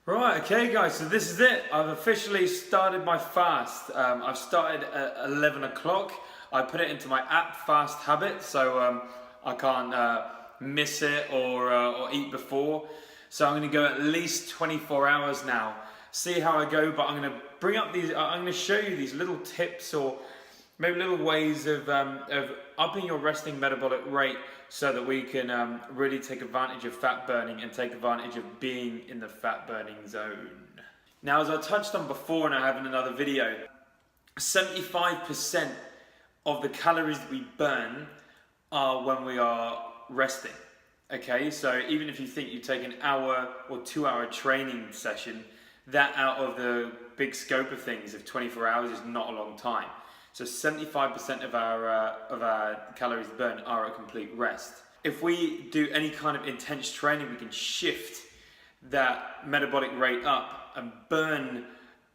Right, okay guys, so this is it. I've officially started my fast. I've started at 11 o'clock. I put it into my app Fast Habit, so I can't miss it or eat before. So I'm gonna go at least 24 hours now. See how I go, but I'm gonna bring up these, I'm gonna show you these little tips or maybe little ways of upping your resting metabolic rate so that we can really take advantage of fat burning and take advantage of being in the fat burning zone. Now, as I touched on before and I have in another video, 75% of the calories that we burn are when we are resting. Okay, so even if you think you take an hour or 2 hour training session, that out of the big scope of things of 24 hours is not a long time. So 75% of our calories burned are at complete rest. If we do any kind of intense training, we can shift that metabolic rate up and burn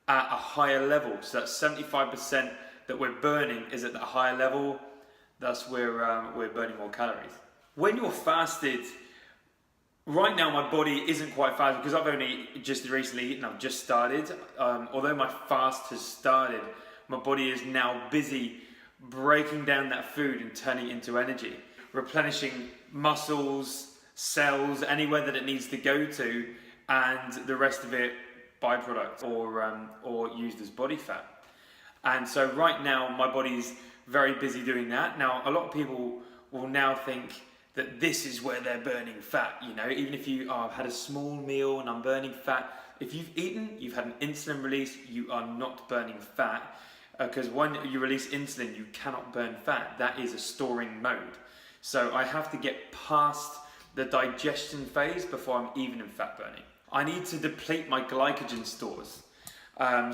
at a higher level. So that 75% that we're burning is at the higher level. Thus we're burning more calories. When you're fasted, right now my body isn't quite fasted because I've only just recently eaten, I've just started. Although my fast has started, my body is now busy breaking down that food and turning it into energy, replenishing muscles, cells, anywhere that it needs to go to, and the rest of it byproduct or used as body fat. And so right now my body's very busy doing that. Now a lot of people will now think that this is where they're burning fat, you know, even if you had a small meal and I'm burning fat. If you've eaten, you've had an insulin release, you are not burning fat. Because when you release insulin, you cannot burn fat. That is a storing mode. So I have to get past the digestion phase before I'm even in fat burning. I need to deplete my glycogen stores.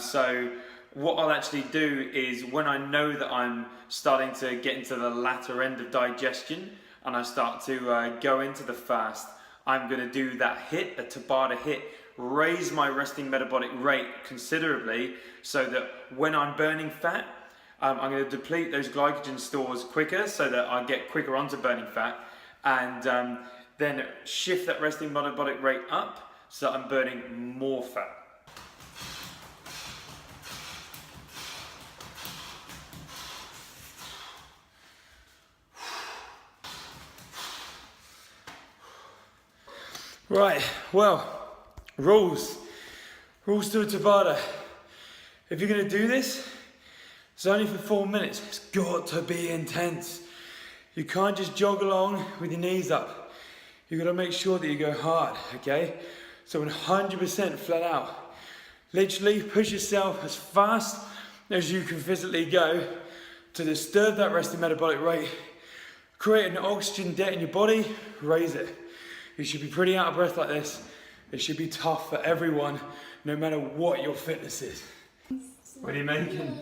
So what I'll actually do is when I know that I'm starting to get into the latter end of digestion and I start to go into the fast, I'm going to do that HIIT, a Tabata HIIT, raise my resting metabolic rate considerably so that when I'm burning fat, I'm going to deplete those glycogen stores quicker so that I get quicker onto burning fat, and then shift that resting metabolic rate up so that I'm burning more fat. Right, well, rules to a Tabata. If you're going to do this, it's only for 4 minutes. It's got to be intense. You can't just jog along with your knees up. You've got to make sure that you go hard, okay? So 100% flat out. Literally push yourself as fast as you can physically go to disturb that resting metabolic rate, create an oxygen debt in your body, raise it. You should be pretty out of breath like this. It should be tough for everyone, no matter what your fitness is. What are you making?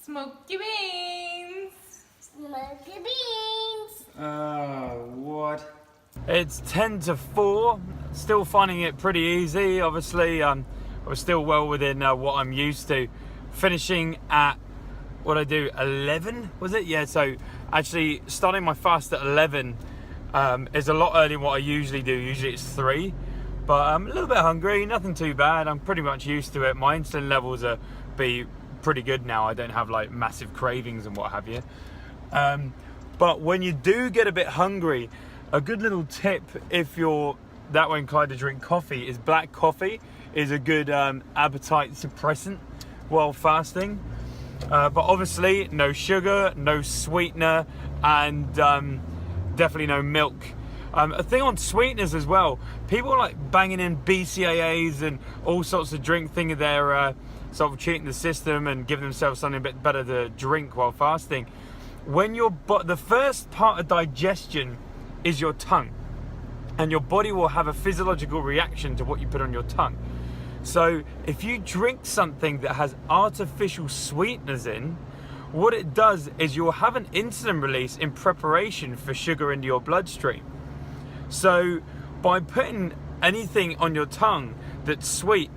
Smoky beans. Smoky beans. What? It's 10 to 4. Still finding it pretty easy. Obviously, I was still well within what I'm used to. Finishing at, what I do, 11, was it? Yeah, so actually starting my fast at 11 is a lot earlier than what I usually do. Usually it's 3. But I'm a little bit hungry, nothing too bad. I'm pretty much used to it. My insulin levels are pretty good now. I don't have like massive cravings and what have you. But when you do get a bit hungry, a good little tip if you're that way inclined to drink coffee is black coffee is a good appetite suppressant while fasting. But obviously no sugar, no sweetener, and definitely no milk. A thing on sweeteners as well, people are like banging in BCAAs and all sorts of drink, thinking they're sort of cheating the system and giving themselves something a bit better to drink while fasting. When the first part of digestion is your tongue, and your body will have a physiological reaction to what you put on your tongue. So if you drink something that has artificial sweeteners in, what it does is you'll have an insulin release in preparation for sugar into your bloodstream. So by putting anything on your tongue that's sweet,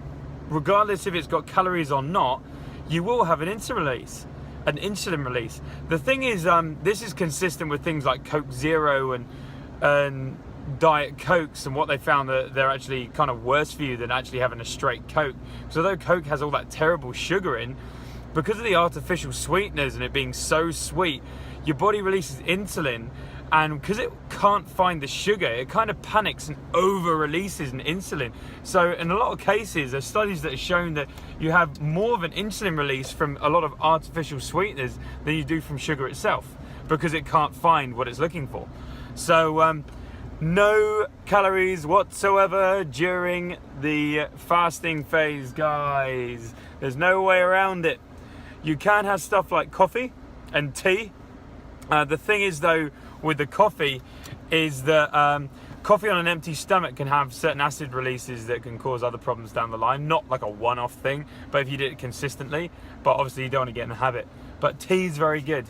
regardless if it's got calories or not, you will have an insulin release. The thing is, this is consistent with things like Coke Zero and Diet Cokes, and what they found that they're actually kind of worse for you than actually having a straight Coke. So although Coke has all that terrible sugar in, because of the artificial sweeteners and it being so sweet, your body releases insulin, and because it can't find the sugar, it kind of panics and over releases an insulin. So in a lot of cases, there's studies that have shown that you have more of an insulin release from a lot of artificial sweeteners than you do from sugar itself, because it can't find what it's looking for. So no calories whatsoever during the fasting phase, guys. There's no way around it. You can have stuff like coffee and tea. The thing is though, with the coffee, is that coffee on an empty stomach can have certain acid releases that can cause other problems down the line. Not like a one-off thing, but if you did it consistently. But obviously you don't want to get in the habit. But tea is very good.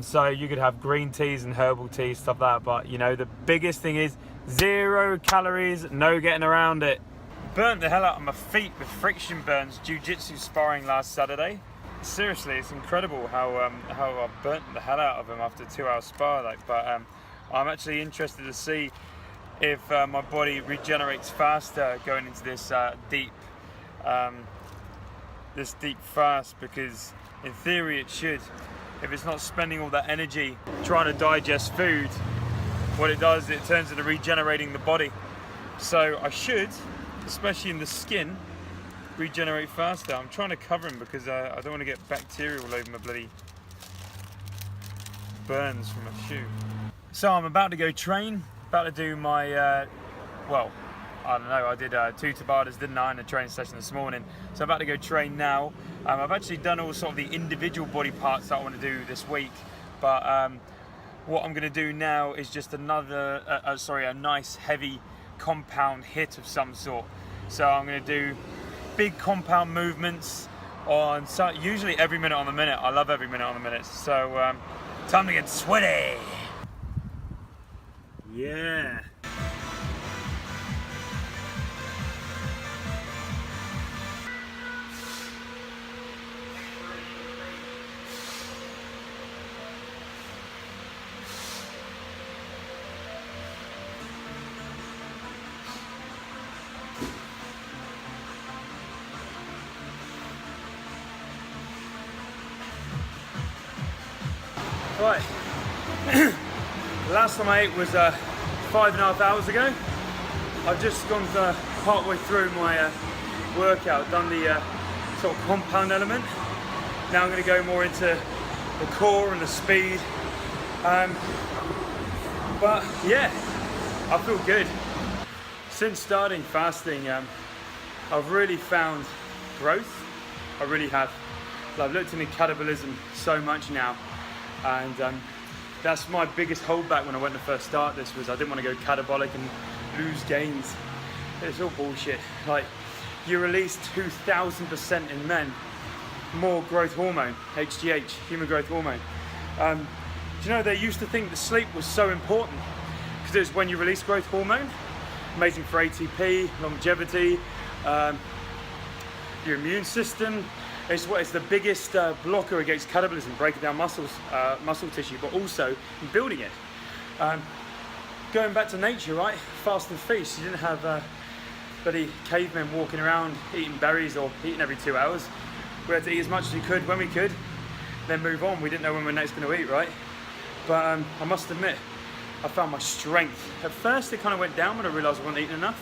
So you could have green teas and herbal teas, stuff like that. But you know, the biggest thing is 0 calories, no getting around it. Burnt the hell out of my feet with friction burns jiu-jitsu sparring last Saturday. Seriously, it's incredible how I burnt the hell out of him after a 2-hour spar. But I'm actually interested to see if my body regenerates faster going into this deep fast, because in theory it should. If it's not spending all that energy trying to digest food, what it does, it turns into regenerating the body. So I should, especially in the skin, regenerate faster. I'm trying to cover him because I don't want to get bacteria all over my bloody burns from my shoe. So I'm about to go train, about to do my, well, I don't know, I did 2 Tabatas, didn't I, in a training session this morning. So I'm about to go train now. I've actually done all sort of the individual body parts that I want to do this week. But what I'm going to do now is just another, a nice heavy compound HIIT of some sort. So I'm going to do big compound movements on, usually every minute on the minute. I love every minute on the minute. So time to get sweaty. Yeah. Right, the last time I ate was 5.5 hours ago. I've just gone partway through my workout, done the sort of compound element. Now I'm going to go more into the core and the speed. But yeah, I feel good. Since starting fasting, I've really found growth. I really have. I've looked into catabolism so much now. And that's my biggest holdback when I went to first start this, was I didn't want to go catabolic and lose gains. It's all bullshit. Like, you release 2000% in men more growth hormone, HGH, human growth hormone. Do you know, they used to think that sleep was so important because it's when you release growth hormone, amazing for ATP, longevity, your immune system. It's the biggest blocker against catabolism, breaking down muscle tissue, but also in building it. Going back to nature, right? Fast and feast. You didn't have bloody cavemen walking around eating berries or eating every 2 hours. We had to eat as much as we could when we could, then move on. We didn't know when we were next going to eat, right? But I must admit, I found my strength. At first, it kind of went down when I realised I wasn't eating enough.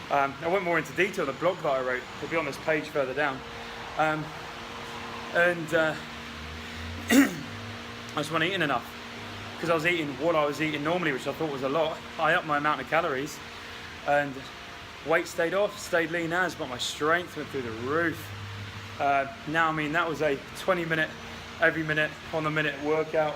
I went more into detail. The blog that I wrote will be on this page further down. I just wasn't eating enough because I was eating what I was eating normally, which I thought was a lot. I upped my amount of calories and weight stayed off, stayed lean as, but my strength went through the roof. Now, I mean, that was a 20-minute, every minute on the minute workout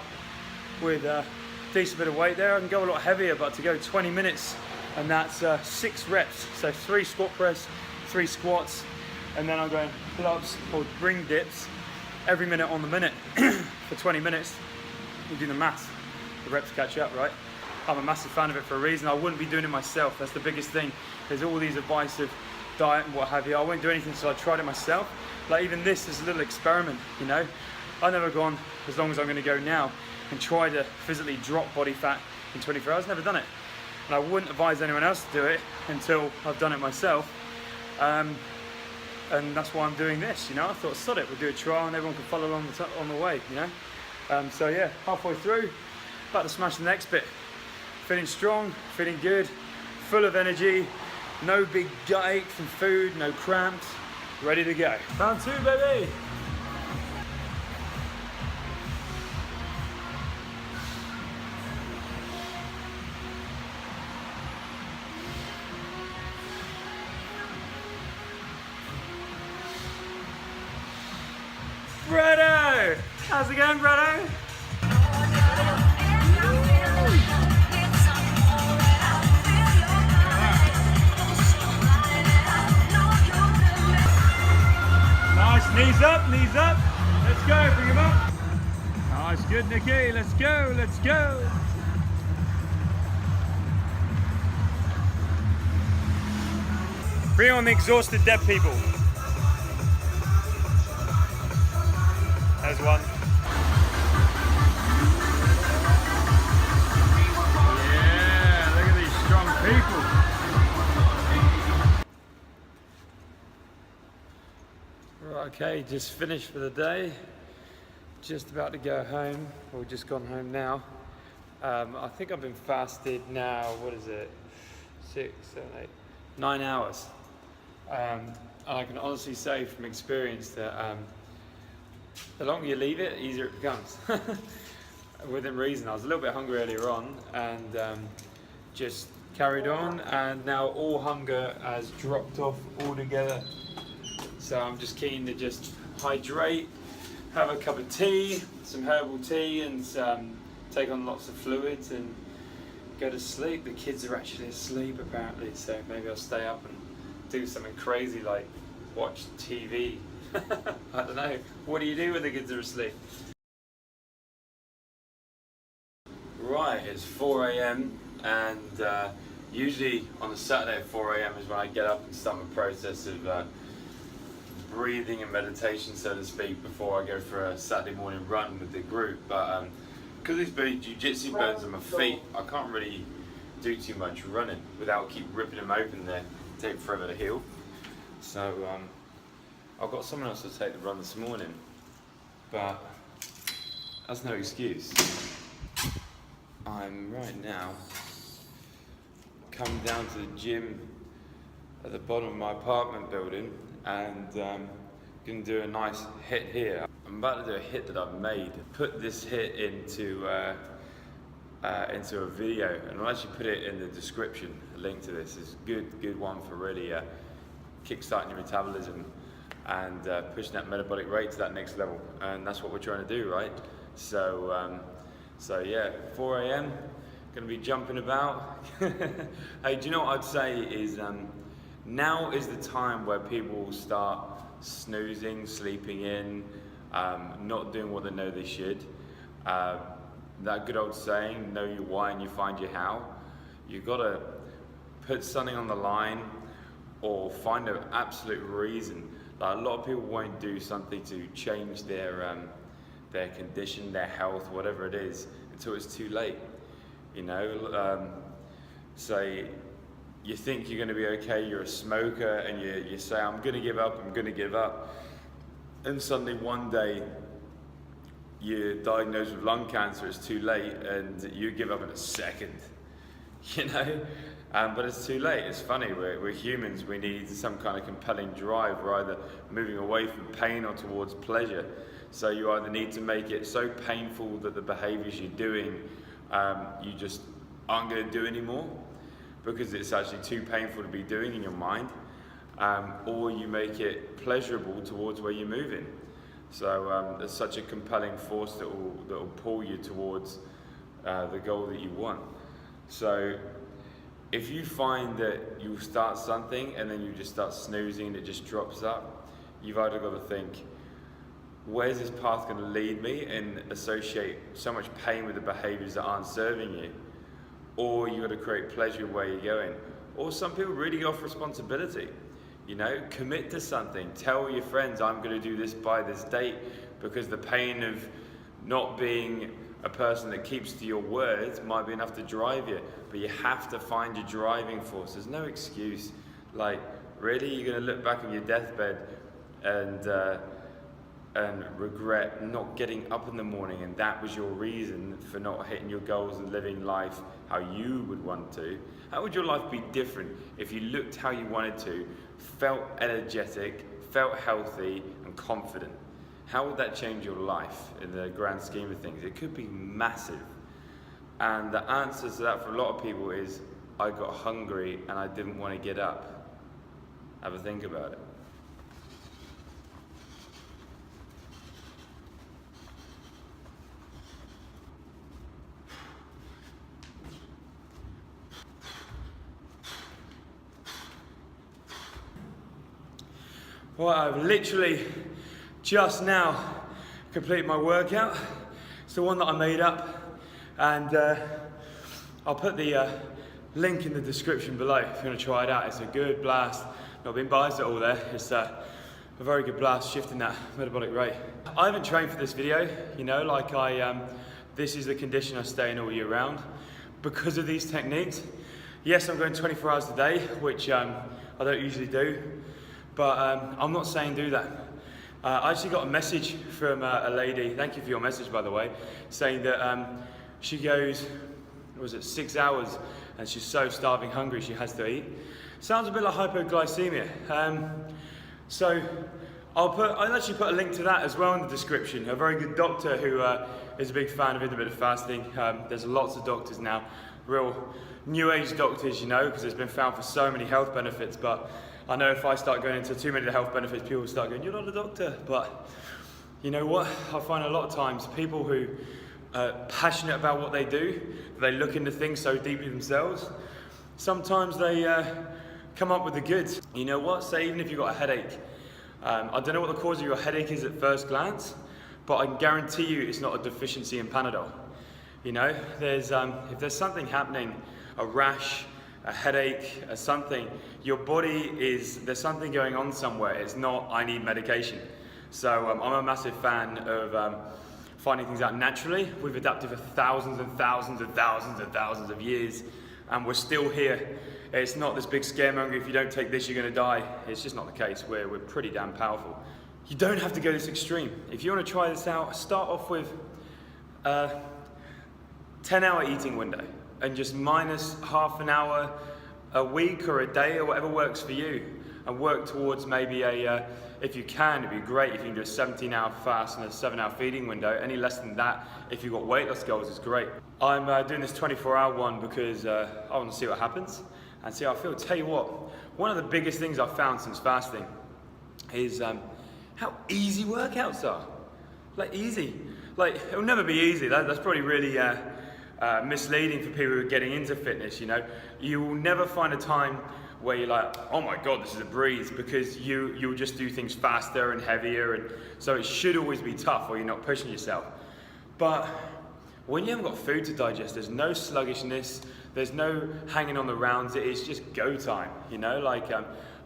with a decent bit of weight there. I can go a lot heavier, but to go 20 minutes, and that's 6 reps. So 3 squat press, 3 squats, and then I'm going pull-ups or ring dips every minute on the minute for 20 minutes. You do the math, the reps catch up, right? I'm a massive fan of it for a reason. I wouldn't be doing it myself. That's the biggest thing. There's all these advice of diet and what have you. I won't do anything until I tried it myself. Like, even this is a little experiment, you know? I've never gone as long as I'm going to go now and try to physically drop body fat in 24 hours. Never done it. and I wouldn't advise anyone else to do it until I've done it myself. And that's why I'm doing this, you know. I thought, sod it, we'll do a trial and everyone can follow along on the way, you know. So yeah, halfway through, about to smash the next bit. Feeling strong, feeling good, full of energy, no big gut ache from food, no cramps, ready to go. Round 2, baby. Bretto! How's it going, Bretto? Nice, knees up, knees up. Let's go, bring him up. Nice, good, Nikki. Let's go, let's go. Bring on the exhausted dead people. There's one. Yeah, look at these strong people. Right, okay, just finished for the day. Just about to go home. Or just gone home now. I think I've been fasted now, what is it? 6, 7, 8, 9 hours. And I can honestly say from experience that the longer you leave it, the easier it becomes. Within reason. I was a little bit hungry earlier on and just carried on, and now all hunger has dropped off altogether. So I'm just keen to just hydrate, have a cup of tea, some herbal tea, and take on lots of fluids and go to sleep. The kids are actually asleep apparently, so maybe I'll stay up and do something crazy like watch TV. I don't know. What do you do when the kids are asleep? Right, it's 4 AM and usually on a Saturday at 4 AM is when I get up and start my process of breathing and meditation, so to speak, before I go for a Saturday morning run with the group. But because these big jiu-jitsu burns on my feet, I can't really do too much running without keep ripping them open there. Take forever to heal. So I've got someone else to take the run this morning, but that's no excuse. I'm right now coming down to the gym at the bottom of my apartment building and gonna do a nice HIIT here. I'm about to do a HIIT that I've made. Put this HIIT into a video, and I'll actually put it in the description. A link to this is good one for really kickstarting your metabolism and pushing that metabolic rate to that next level, and that's what we're trying to do, right? So yeah, 4 AM, gonna be jumping about. Hey, do you know what I'd say is now is the time where people will start snoozing, sleeping in, not doing what they know they should. That good old saying, know your why and you find your how. You've got to put something on the line or find an absolute reason. Like, a lot of people won't do something to change their condition, their health, whatever it is, until it's too late. You know, say you think you're going to be okay, you're a smoker, and you say, I'm going to give up, and suddenly one day you're diagnosed with lung cancer, it's too late, and you give up in a second, you know? But it's too late. It's funny, we're humans, we need some kind of compelling drive. We're either moving away from pain or towards pleasure. So you either need to make it so painful that the behaviors you're doing, you just aren't going to do anymore because it's actually too painful to be doing in your mind, or you make it pleasurable towards where you're moving. So there's such a compelling force that will pull you towards the goal that you want. So if you find that you start something and then you just start snoozing and it just drops up, you've either got to think, where's this path going to lead me, and associate so much pain with the behaviors that aren't serving you, or you've got to create pleasure where you're going. Or some people really go off responsibility. You know, commit to something. Tell your friends, I'm going to do this by this date, because the pain of not being a person that keeps to your words might be enough to drive you, but you have to find your driving force. There's no excuse. Like, really, you're gonna look back on your deathbed and regret not getting up in the morning, and that was your reason for not hitting your goals and living life how you would want to? How would your life be different if you looked how you wanted to, felt energetic, felt healthy and confident? How would that change your life in the grand scheme of things? It could be massive. And the answer to that for a lot of people is, I got hungry and I didn't want to get up. Have a think about it. Well, I've literally just now completed my workout. It's the one that I made up, and I'll put the link in the description below if you want to try it out. It's a good blast. Not being biased at all there. It's a very good blast, shifting that metabolic rate. I haven't trained for this video, you know, like this is the condition I stay in all year round because of these techniques. Yes, I'm going 24 hours a day, which I don't usually do. But I'm not saying do that. I actually got a message from a lady, thank you for your message by the way, saying that she goes, was it 6 hours, and she's so starving hungry she has to eat. Sounds a bit like hypoglycaemia. So I'll actually put a link to that as well in the description. A very good doctor who is a big fan of intermittent fasting. There's lots of doctors now, real new age doctors, you know, because it's been found for so many health benefits. But I know if I start going into too many of the health benefits, people start going, you're not a doctor. But you know what? I find a lot of times people who are passionate about what they do, they look into things so deeply themselves, sometimes they come up with the goods. You know what? Say even if you've got a headache. I don't know what the cause of your headache is at first glance, but I can guarantee you it's not a deficiency in Panadol. You know, there's if there's something happening, a rash, a headache, something, your body there's something going on somewhere. It's not, I need medication. So I'm a massive fan of finding things out naturally. We've adapted for thousands and thousands and thousands and thousands of years, and we're still here. It's not this big scaremonger, if you don't take this, you're gonna die. It's just not the case. We're pretty damn powerful. You don't have to go this extreme. If you wanna try this out, start off with a 10-hour eating window, and just minus half an hour a week or a day or whatever works for you, and work towards maybe if you can, it'd be great if you can do a 17-hour fast and a 7-hour feeding window. Any less than that, if you've got weight loss goals, is great. I'm doing this 24-hour one because I want to see what happens and see how I feel. Tell you what, one of the biggest things I've found since fasting is how easy workouts are. Like easy. Like, it'll never be easy. That's probably really misleading for people who are getting into fitness, you know. You will never find a time where you're like, oh my God, this is a breeze, because you'll just do things faster and heavier, and so it should always be tough or you're not pushing yourself. But when you haven't got food to digest, there's no sluggishness, there's no hanging on the rounds, it is just go time, you know. Like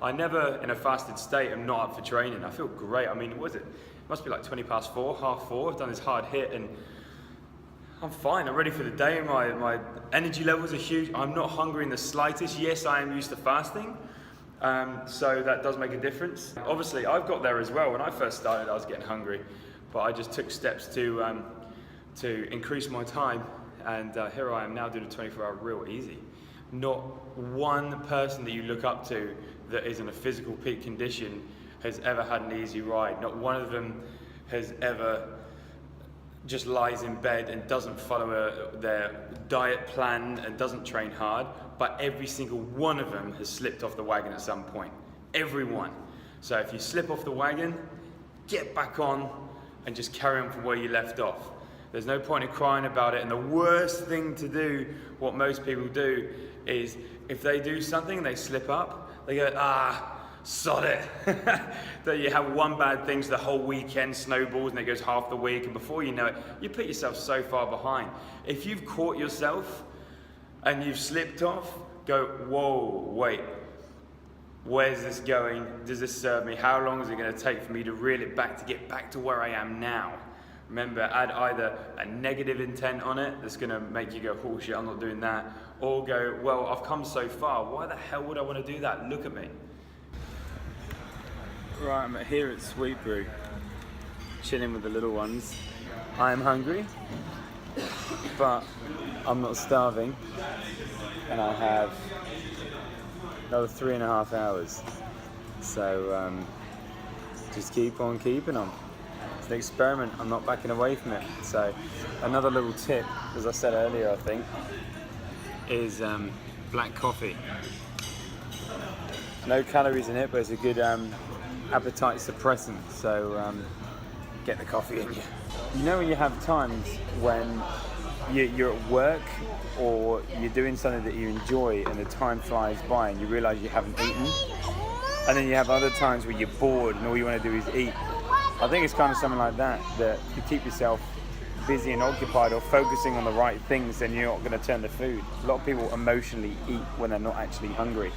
I never in a fasted state am not up for training. I feel great. I mean, what is it? It must be like 4:20, 4:30. I've done this hard hit and I'm fine, I'm ready for the day. My energy levels are huge. I'm not hungry in the slightest. Yes, I am used to fasting, so that does make a difference. Obviously, I've got there as well. When I first started, I was getting hungry, but I just took steps to increase my time, and here I am now doing a 24-hour real easy. Not one person that you look up to that is in a physical peak condition has ever had an easy ride. Not one of them has ever just lies in bed and doesn't follow their diet plan and doesn't train hard, but every single one of them has slipped off the wagon at some point. Everyone. So if you slip off the wagon, get back on and just carry on from where you left off. There's no point in crying about it, and the worst thing to do, what most people do, is if they do something and they slip up, they go, sod it. That you have one bad thing, so the whole weekend snowballs and it goes half the week, and before you know it, you put yourself so far behind. If you've caught yourself and you've slipped off, go, whoa, wait, where's this going? Does this serve me? How long is it going to take for me to reel it back to get back to where I am now? remember, add either a negative intent on it that's going to make you go, oh shit, I'm not doing that, or go, well, I've come so far, why the hell would I want to do that? Look at me. Right, I'm here at Sweet Brew, chilling with the little ones. I am hungry, but I'm not starving, and I have another 3.5 hours. So just keep on keeping on. It's an experiment, I'm not backing away from it. So another little tip, as I said earlier, I think, is black coffee. No calories in it, but it's a good appetite suppressant. So get the coffee in you. You know when you have times when you're at work or you're doing something that you enjoy and the time flies by and you realise you haven't eaten, and then you have other times where you're bored and all you want to do is eat. I think it's kind of something like that, that you keep yourself busy and occupied or focusing on the right things, then you're not going to turn to food. A lot of people emotionally eat when they're not actually hungry.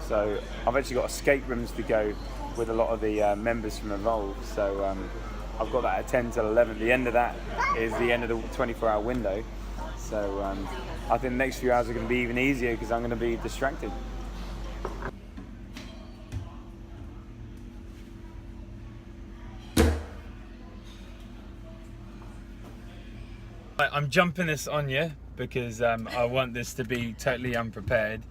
So I've actually got escape rooms to go with a lot of the members from Evolve. So I've got that at 10 till 11. The end of that is the end of the 24-hour window. So I think the next few hours are going to be even easier because I'm going to be distracted. I'm jumping this on you because I want this to be totally unprepared.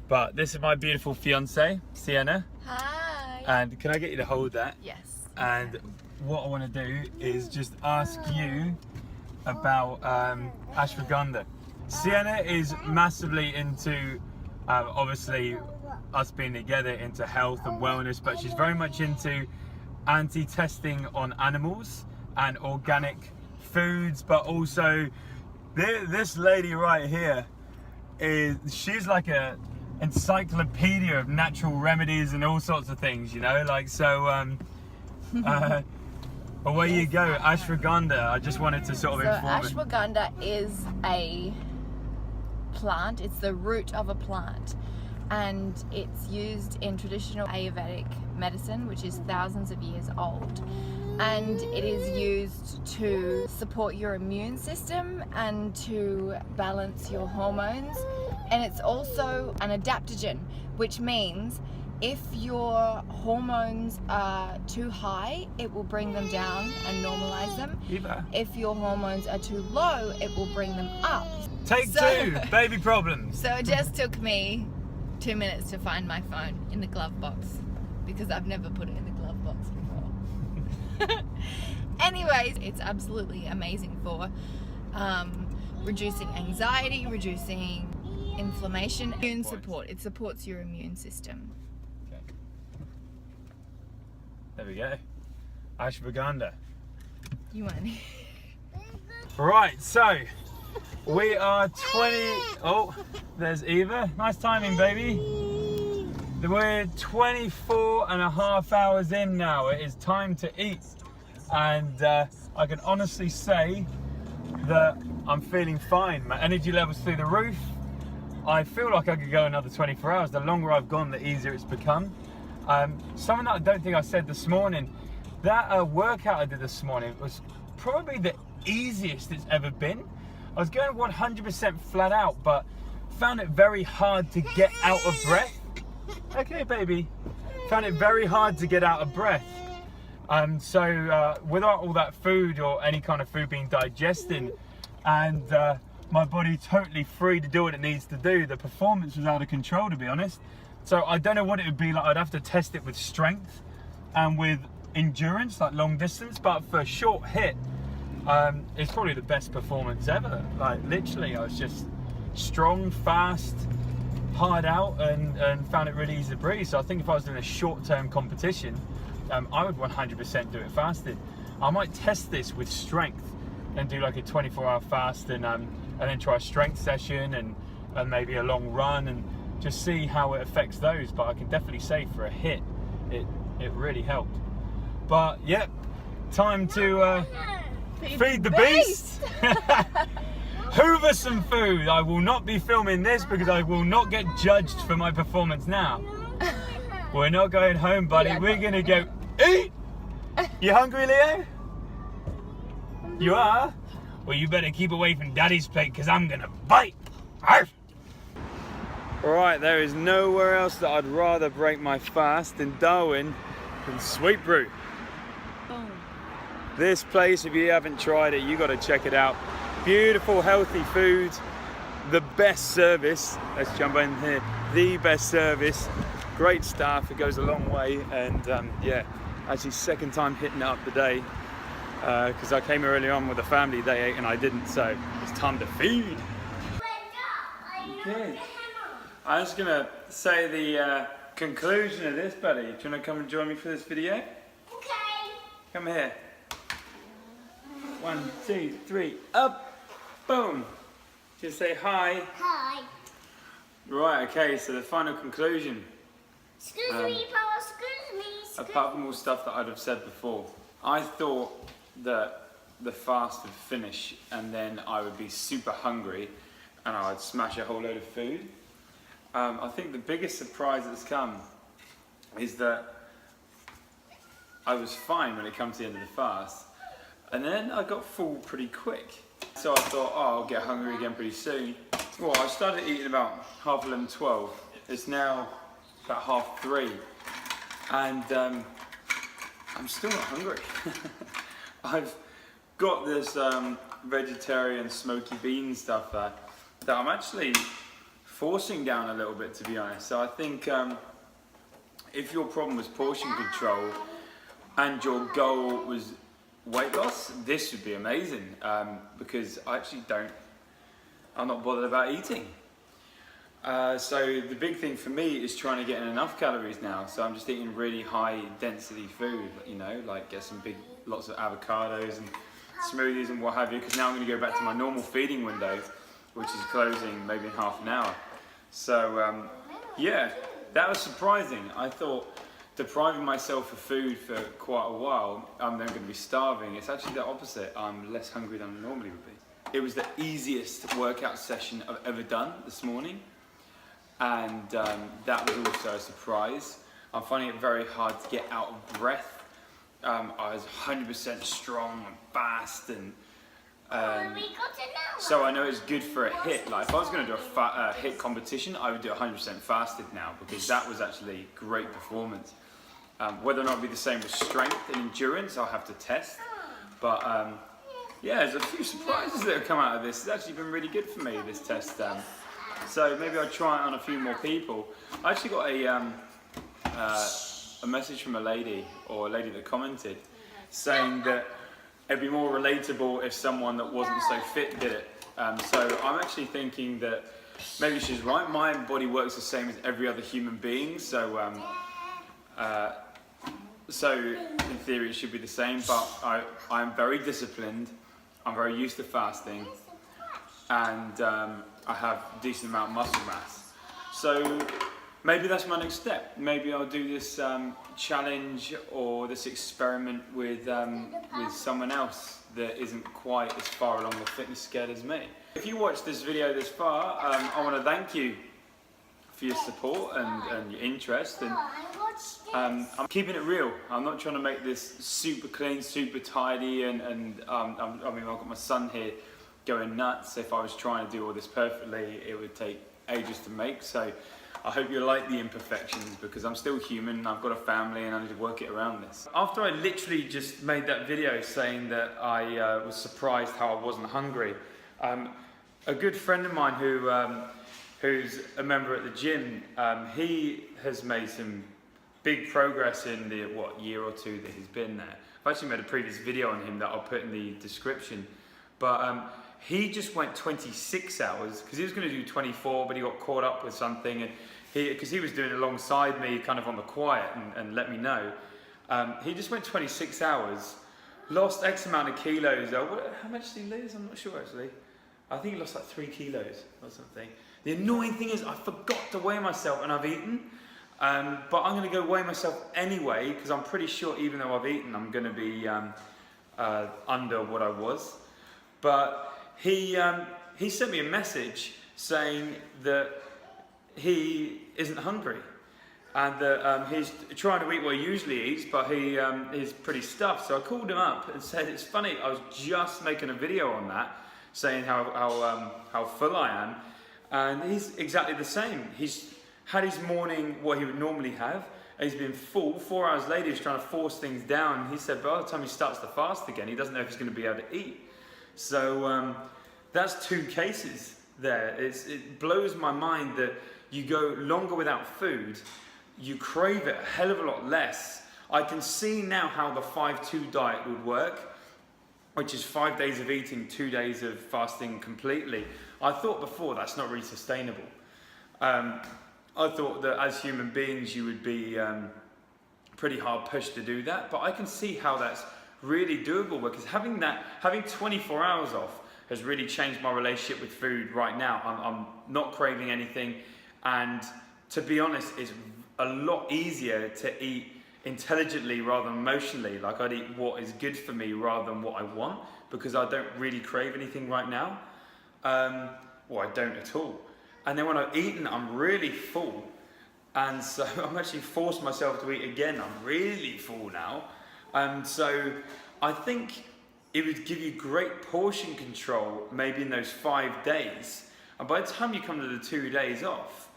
But this is my beautiful fiance, Sienna. Hi. And can I get you to hold that? Yes. And what I want to do is just ask you about ashwagandha. Sienna is massively into, obviously, us being together, into health and wellness, but she's very much into anti-testing on animals and organic foods. But also, this lady right here, she's like a encyclopedia of natural remedies and all sorts of things, you know, like, so away you go. Ashwagandha, I just wanted to sort of inform it. Ashwagandha is a plant, it's the root of a plant, and it's used in traditional Ayurvedic medicine, which is thousands of years old, and it is used to support your immune system and to balance your hormones. And it's also an adaptogen, which means if your hormones are too high, it will bring them down and normalize them. If your hormones are too low, it will bring them up. Take two, baby problems. So it just took me 2 minutes to find my phone in the glove box because I've never put it in the glove box before. Anyways, it's absolutely amazing for reducing anxiety, reducing inflammation, immune support. It supports your immune system. Okay. There we go. Ashwagandha. You want any? Right, so we are 20. Oh, there's Eva. Nice timing, baby. We're 24.5 hours in now. It is time to eat, and I can honestly say that I'm feeling fine. My energy level's through the roof. I feel like I could go another 24 hours. The longer I've gone, the easier it's become. Something that I don't think I said this morning, that workout I did this morning was probably the easiest it's ever been. I was going 100% flat out, but found it very hard to get out of breath. Okay, baby. Found it very hard to get out of breath. So without all that food or any kind of food being digested, and my body totally free to do what it needs to do, the performance was out of control, to be honest. So I don't know what it would be like. I'd have to test it with strength and with endurance, like long distance, but for a short hit, it's probably the best performance ever. Like, literally, I was just strong, fast, hard out, and found it really easy to breathe. So I think if I was doing a short-term competition, I would 100% do it fasted. I might test this with strength and do like a 24-hour fast, and then try a strength session and maybe a long run, and just see how it affects those. But I can definitely say for a hit, it really helped. But yep, time to feed the beast. Hoover some food. I will not be filming this because I will not get judged for my performance now. We're not going home, buddy. We're gonna go eat. You hungry, Leo? You are? Well, you better keep away from Daddy's plate because I'm gonna bite. Arf! Right, there is nowhere else that I'd rather break my fast in Darwin than Sweet Brew. Boom. This place, if you haven't tried it, you got to check it out. Beautiful, healthy food, the best service. Let's jump in here. The best service, great staff. It goes a long way, and yeah, actually second time hitting it up today because I came earlier on with the family. They ate and I didn't, so it's time to feed. Okay. I'm just gonna say the conclusion of this, buddy. Do you wanna come and join me for this video? Okay. Come here. 1, 2, 3, up, boom. Just say hi. Hi. Right, okay, so the final conclusion. Excuse me, Paul. Excuse me. Apart from all stuff that I'd have said before, I thought that the fast would finish and then I would be super hungry and I would smash a whole load of food. I think the biggest surprise that's come is that I was fine when it comes to the end of the fast, and then I got full pretty quick. So I thought, oh, I'll get hungry again pretty soon. Well, I started eating about 11:30, 12. It's now about 3:30, and I'm still not hungry. I've got this vegetarian smoky bean stuff that I'm actually forcing down a little bit, to be honest. So I think if your problem was portion control and your goal was weight loss, this would be amazing because I'm not bothered about eating. So the big thing for me is trying to get in enough calories now. So I'm just eating really high density food, you know, like get lots of avocados and smoothies and what have you, because now I'm going to go back to my normal feeding window, which is closing maybe in half an hour. So yeah, that was surprising. I thought depriving myself of food for quite a while, I'm then going to be starving. It's actually the opposite. I'm less hungry than I normally would be. It was the easiest workout session I've ever done this morning, and that was also a surprise. I'm finding it very hard to get out of breath. I was 100% strong and fast, and so I know it's good for a HIIT. Like if I was going to do a HIIT competition, I would do 100% fasted now, because that was actually great performance. Whether or not it'll be the same with strength and endurance, I'll have to test. But yeah, there's a few surprises that have come out of this. It's actually been really good for me, this test. So maybe I'll try it on a few more people. I actually got a message from a lady that commented saying that it'd be more relatable if someone that wasn't so fit did it. So I'm actually thinking that maybe she's right. My body works the same as every other human being, so in theory it should be the same, but I'm very disciplined, I'm very used to fasting, and I have a decent amount of muscle mass. So maybe that's my next step. Maybe I'll do this challenge or this experiment with someone else that isn't quite as far along the fitness scale as me. If you watched this video this far, I want to thank you for your support and your interest. And I'm keeping it real. I'm not trying to make this super clean, super tidy, and I mean, I've got my son here going nuts. If I was trying to do all this perfectly, it would take ages to make. So I hope you like the imperfections, because I'm still human and I've got a family and I need to work it around this. After I literally just made that video saying that I was surprised how I wasn't hungry, a good friend of mine who's a member at the gym, he has made some big progress in the year or two that he's been there. I've actually made a previous video on him that I'll put in the description, but he just went 26 hours because he was going to do 24, but he got caught up with something, and because he was doing it alongside me kind of on the quiet and let me know. He just went 26 hours, lost X amount of kilos. How much did he lose? I'm not sure actually. I think he lost like 3 kilos or something. The annoying thing is I forgot to weigh myself and I've eaten, but I'm going to go weigh myself anyway, because I'm pretty sure even though I've eaten, I'm going to be under what I was. But he sent me a message saying that he isn't hungry, and he's trying to eat what he usually eats, but he is pretty stuffed. So I called him up and said, it's funny, I was just making a video on that, saying how full I am, and he's exactly the same. He's had his morning what he would normally have, and he's been full. 4 hours later, he's trying to force things down. He said by the time he starts to fast again, he doesn't know if he's going to be able to eat. So that's 2 cases there. It blows my mind that you go longer without food, you crave it a hell of a lot less. I can see now how the 5-2 diet would work, which is 5 days of eating, 2 days of fasting completely. I thought before that's not really sustainable. I thought that as human beings you would be pretty hard pushed to do that, but I can see how that's really doable, because having 24 hours off has really changed my relationship with food right now. I'm not craving anything, and to be honest, it's a lot easier to eat intelligently rather than emotionally. Like, I'd eat what is good for me rather than what I want, because I don't really crave anything right now. Well, I don't at all. And then when I've eaten, I'm really full, and so I'm actually forced myself to eat again. I'm really full now, and so I think it would give you great portion control maybe in those 5 days, and by the time you come to the 2 days off,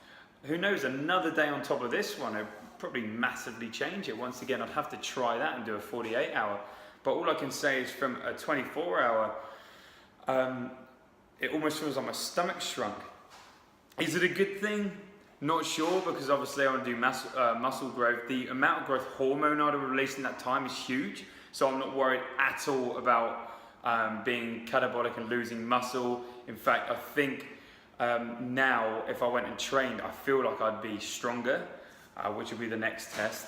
who knows, another day on top of this one would probably massively change it. Once again, I'd have to try that and do a 48-hour, but all I can say is from a 24-hour, it almost feels like my stomach shrunk. Is it a good thing? Not sure, because obviously I want to do muscle growth. The amount of growth hormone I'd release in that time is huge, so I'm not worried at all about being catabolic and losing muscle. In fact, I think now if I went and trained, I feel like I'd be stronger, which will be the next test.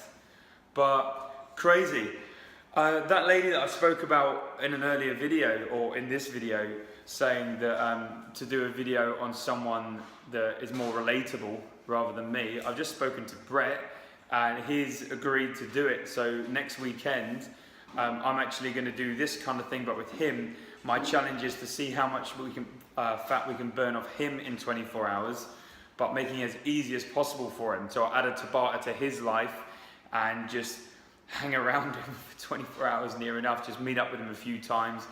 But crazy. That lady that I spoke about in an earlier video, or in this video, saying that to do a video on someone that is more relatable rather than me, I've just spoken to Brett, and he's agreed to do it. So next weekend, I'm actually going to do this kind of thing, but with him. My challenge is to see how much fat we can burn off him in 24 hours, but making it as easy as possible for him. So I added Tabata to his life and just hang around him for 24 hours near enough, just meet up with him a few times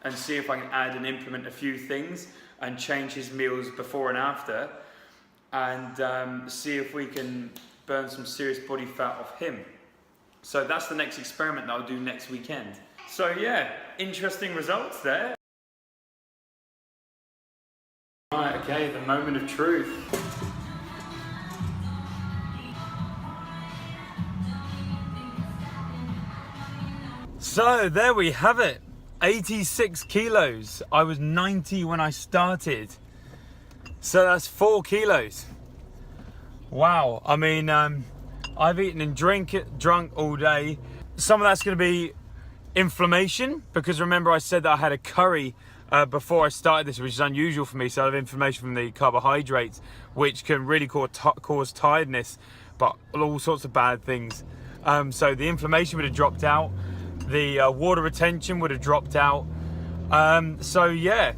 and see if I can add and implement a few things and change his meals before and after, and see if we can burn some serious body fat off him. So that's the next experiment that I'll do next weekend. So yeah, interesting results there. Right, okay, the moment of truth. So there we have it, 86 kilos. I was 90 when I started. So that's 4 kilos. Wow, I mean, I've eaten and drunk all day. Some of that's gonna be inflammation, because remember I said that I had a curry before I started this, which is unusual for me. So I have inflammation from the carbohydrates, which can really cause tiredness, but all sorts of bad things. So the inflammation would have dropped out. The water retention would have dropped out. So yeah,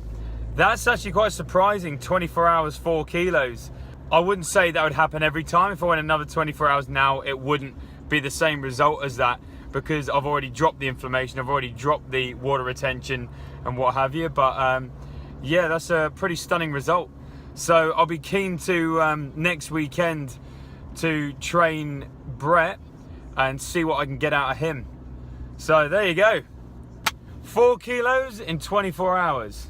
that's actually quite surprising. 24 hours, 4 kilos. I wouldn't say that would happen every time. If I went another 24 hours now, it wouldn't be the same result as that, because I've already dropped the inflammation, I've already dropped the water retention and what have you. But yeah, that's a pretty stunning result. So I'll be keen to next weekend to train Brett and see what I can get out of him. So there you go, 4 kilos in 24 hours.